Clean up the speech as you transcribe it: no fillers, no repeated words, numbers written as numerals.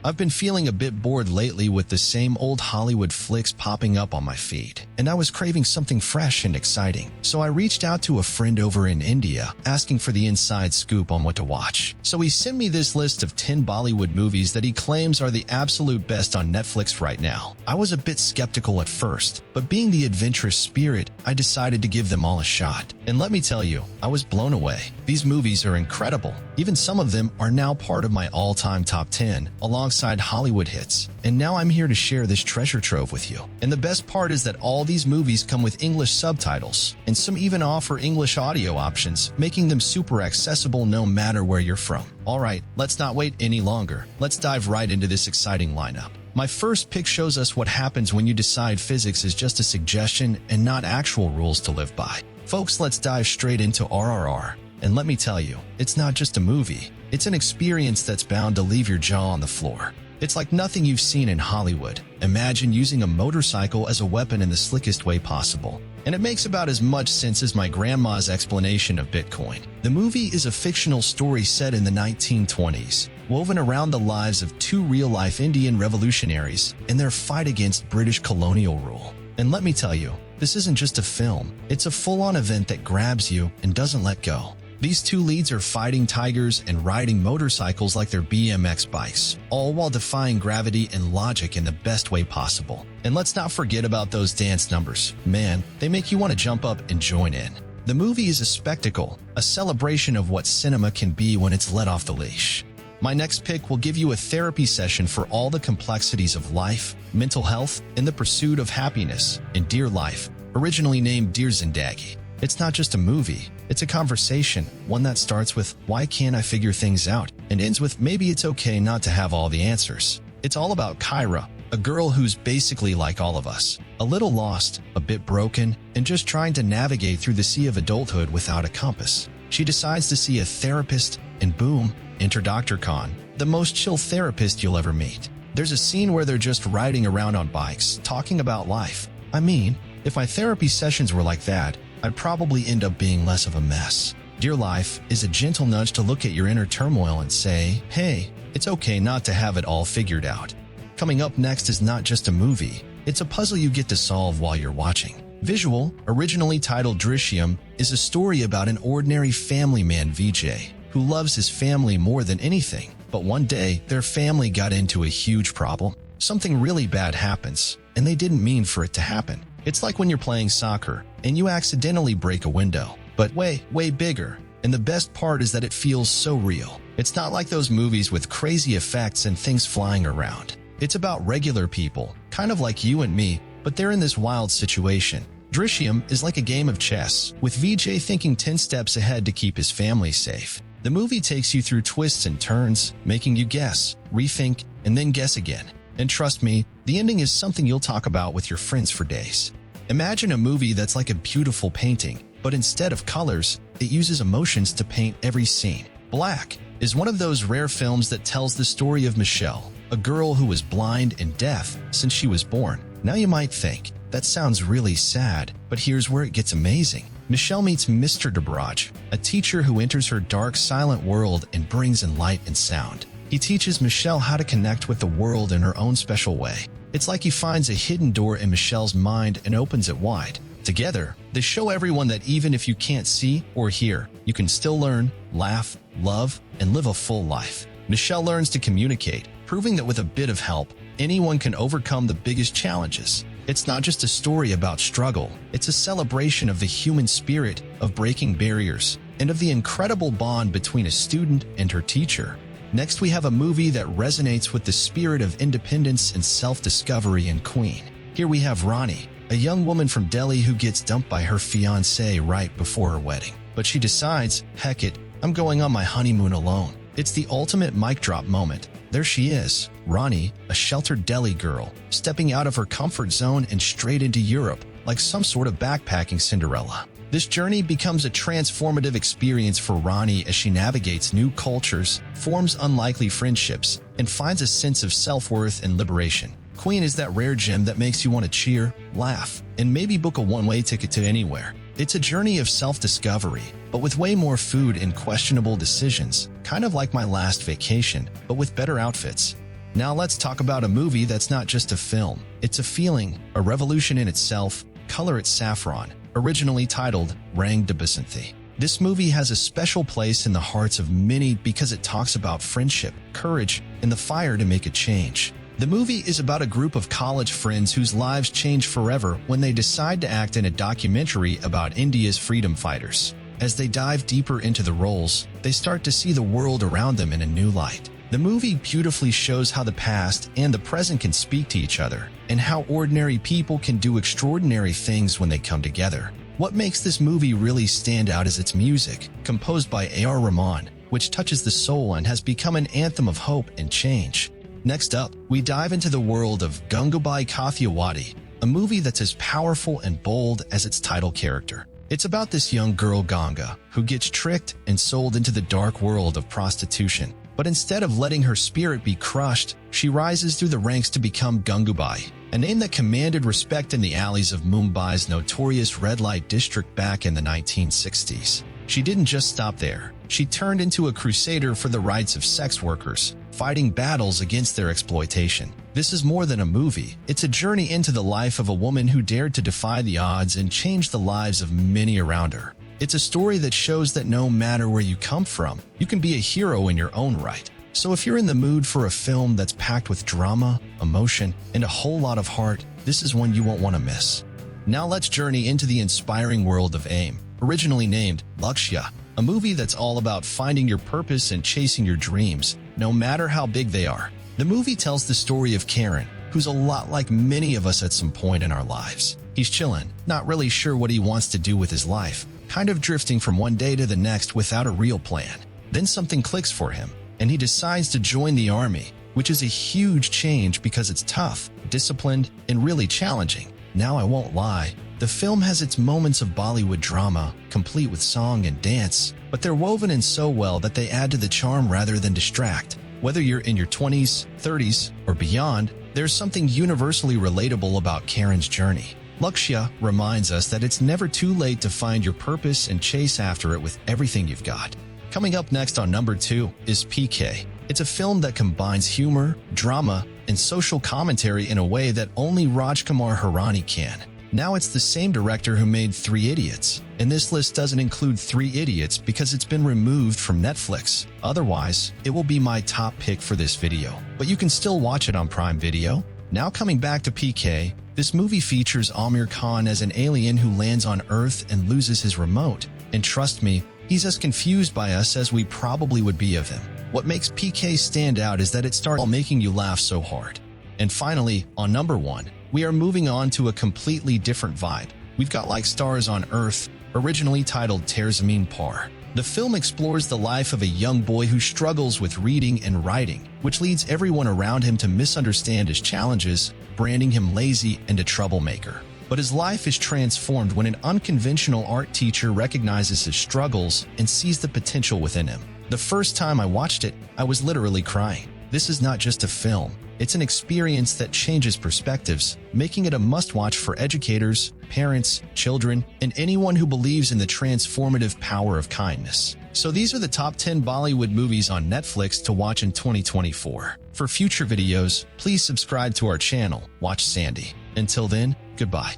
I've been feeling a bit bored lately with the same old Hollywood flicks popping up on my feed, and I was craving something fresh and exciting. So I reached out to a friend over in India, asking for the inside scoop on what to watch. So he sent me this list of 10 Bollywood movies that he claims are the absolute best on Netflix right now. I was a bit skeptical at first, but being the adventurous spirit, I decided to give them all a shot. And let me tell you, I was blown away. These movies are incredible. Even some of them are now part of my all-time top 10, alongside Hollywood hits. And now I'm here to share this treasure trove with you. And the best part is that all these movies come with English subtitles, and some even offer English audio options, making them super accessible no matter where you're from. Alright, let's not wait any longer. Let's dive right into this exciting lineup. My first pick shows us what happens when you decide physics is just a suggestion and not actual rules to live by. Folks, let's dive straight into RRR. And let me tell you, it's not just a movie. It's an experience that's bound to leave your jaw on the floor. It's like nothing you've seen in Hollywood. Imagine using a motorcycle as a weapon in the slickest way possible. And it makes about as much sense as my grandma's explanation of Bitcoin. The movie is a fictional story set in the 1920s, woven around the lives of two real-life Indian revolutionaries and their fight against British colonial rule. And let me tell you, this isn't just a film. It's a full-on event that grabs you and doesn't let go. These two leads are fighting tigers and riding motorcycles like they're BMX bikes, all while defying gravity and logic in the best way possible. And let's not forget about those dance numbers. Man, they make you want to jump up and join in. The movie is a spectacle, a celebration of what cinema can be when it's let off the leash. My next pick will give you a therapy session for all the complexities of life, mental health, and the pursuit of happiness in Dear Life, originally named Dear Zindagi. It's not just a movie, it's a conversation, one that starts with, why can't I figure things out, and ends with, maybe it's okay not to have all the answers. It's all about Kyra, a girl who's basically like all of us, a little lost, a bit broken, and just trying to navigate through the sea of adulthood without a compass. She decides to see a therapist, and boom, enter Dr. Khan, the most chill therapist you'll ever meet. There's a scene where they're just riding around on bikes, talking about life. I mean, if my therapy sessions were like that, I'd probably end up being less of a mess. Dear Life is a gentle nudge to look at your inner turmoil and say, hey, it's okay not to have it all figured out. Coming up next is not just a movie, it's a puzzle you get to solve while you're watching. Visual, originally titled Drhum, is a story about an ordinary family man, Vijay, who loves his family more than anything. But one day, their family got into a huge problem. Something really bad happens, and they didn't mean for it to happen. It's like when you're playing soccer and you accidentally break a window, but way bigger. And the best part is that it feels so real. It's not like those movies with crazy effects and things flying around. It's about regular people, kind of like you and me, but they're in this wild situation. Drhum is like a game of chess, with Vijay thinking 10 steps ahead to keep his family safe. The movie takes you through twists and turns, making you guess, rethink, and then guess again. And trust me, the ending is something you'll talk about with your friends for days. Imagine a movie that's like a beautiful painting, but instead of colors, it uses emotions to paint every scene. Black is one of those rare films that tells the story of Michelle, a girl who was blind and deaf since she was born. Now you might think, that sounds really sad, but here's where it gets amazing. Michelle meets Mr. Debraj, a teacher who enters her dark, silent world and brings in light and sound. He teaches Michelle how to connect with the world in her own special way. It's like he finds a hidden door in Michelle's mind and opens it wide. Together, they show everyone that even if you can't see or hear, you can still learn, laugh, love, and live a full life. Michelle learns to communicate, proving that with a bit of help, anyone can overcome the biggest challenges. It's not just a story about struggle, it's a celebration of the human spirit, of breaking barriers, and of the incredible bond between a student and her teacher. Next, we have a movie that resonates with the spirit of independence and self-discovery in Queen. Here we have Rani, a young woman from Delhi who gets dumped by her fiancé right before her wedding. But she decides, heck it, I'm going on my honeymoon alone. It's the ultimate mic drop moment. There she is, Rani, a sheltered Delhi girl, stepping out of her comfort zone and straight into Europe, like some sort of backpacking Cinderella. This journey becomes a transformative experience for Rani as she navigates new cultures, forms unlikely friendships, and finds a sense of self-worth and liberation. Queen is that rare gem that makes you want to cheer, laugh, and maybe book a one-way ticket to anywhere. It's a journey of self-discovery, but with way more food and questionable decisions, kind of like my last vacation, but with better outfits. Now let's talk about a movie that's not just a film. It's a feeling, a revolution in itself. Color It Saffron, originally titled Rang de Basanthi. This movie has a special place in the hearts of many because it talks about friendship, courage, and the fire to make a change. The movie is about a group of college friends whose lives change forever when they decide to act in a documentary about India's freedom fighters. As they dive deeper into the roles, they start to see the world around them in a new light. The movie beautifully shows how the past and the present can speak to each other, and how ordinary people can do extraordinary things when they come together. What makes this movie really stand out is its music, composed by A.R. Rahman, which touches the soul and has become an anthem of hope and change. Next up, we dive into the world of Gangubai Kathiawadi, a movie that's as powerful and bold as its title character. It's about this young girl Ganga, who gets tricked and sold into the dark world of prostitution. But instead of letting her spirit be crushed, she rises through the ranks to become Gangubai, a name that commanded respect in the alleys of Mumbai's notorious red light district back in the 1960s. She didn't just stop there. She turned into a crusader for the rights of sex workers, fighting battles against their exploitation. This is more than a movie. It's a journey into the life of a woman who dared to defy the odds and change the lives of many around her. It's a story that shows that no matter where you come from, you can be a hero in your own right. So if you're in the mood for a film that's packed with drama, emotion, and a whole lot of heart, this is one you won't want to miss. Now let's journey into the inspiring world of AIM, originally named Luxia, a movie that's all about finding your purpose and chasing your dreams, no matter how big they are. The movie tells the story of Karan, who's a lot like many of us at some point in our lives. He's chillin', not really sure what he wants to do with his life, kind of drifting from one day to the next without a real plan. Then something clicks for him, and he decides to join the army, which is a huge change because it's tough, disciplined, and really challenging. Now I won't lie, the film has its moments of Bollywood drama, complete with song and dance, but they're woven in so well that they add to the charm rather than distract. Whether you're in your 20s, 30s, or beyond, there's something universally relatable about Karan's journey. Luxia reminds us that it's never too late to find your purpose and chase after it with everything you've got. Coming up next on number 2 is PK. It's a film that combines humor, drama, and social commentary in a way that only Rajkumar Hirani can. Now it's the same director who made 3 Idiots, and this list doesn't include 3 Idiots because it's been removed from Netflix. Otherwise, it will be my top pick for this video, but you can still watch it on Prime Video. Now coming back to PK, this movie features Amir Khan as an alien who lands on Earth and loses his remote. And trust me, he's as confused by us as we probably would be of him. What makes PK stand out is that it starts making you laugh so hard. And finally, on number 1, we are moving on to a completely different vibe. We've got Like Stars on Earth, originally titled Ter Zameen Par. The film explores the life of a young boy who struggles with reading and writing, which leads everyone around him to misunderstand his challenges, branding him lazy and a troublemaker. But his life is transformed when an unconventional art teacher recognizes his struggles and sees the potential within him. The first time I watched it, I was literally crying. This is not just a film. It's an experience that changes perspectives, making it a must-watch for educators, parents, children, and anyone who believes in the transformative power of kindness. So these are the top 10 Bollywood movies on Netflix to watch in 2024. For future videos, please subscribe to our channel, WatchSandy. Until then, goodbye.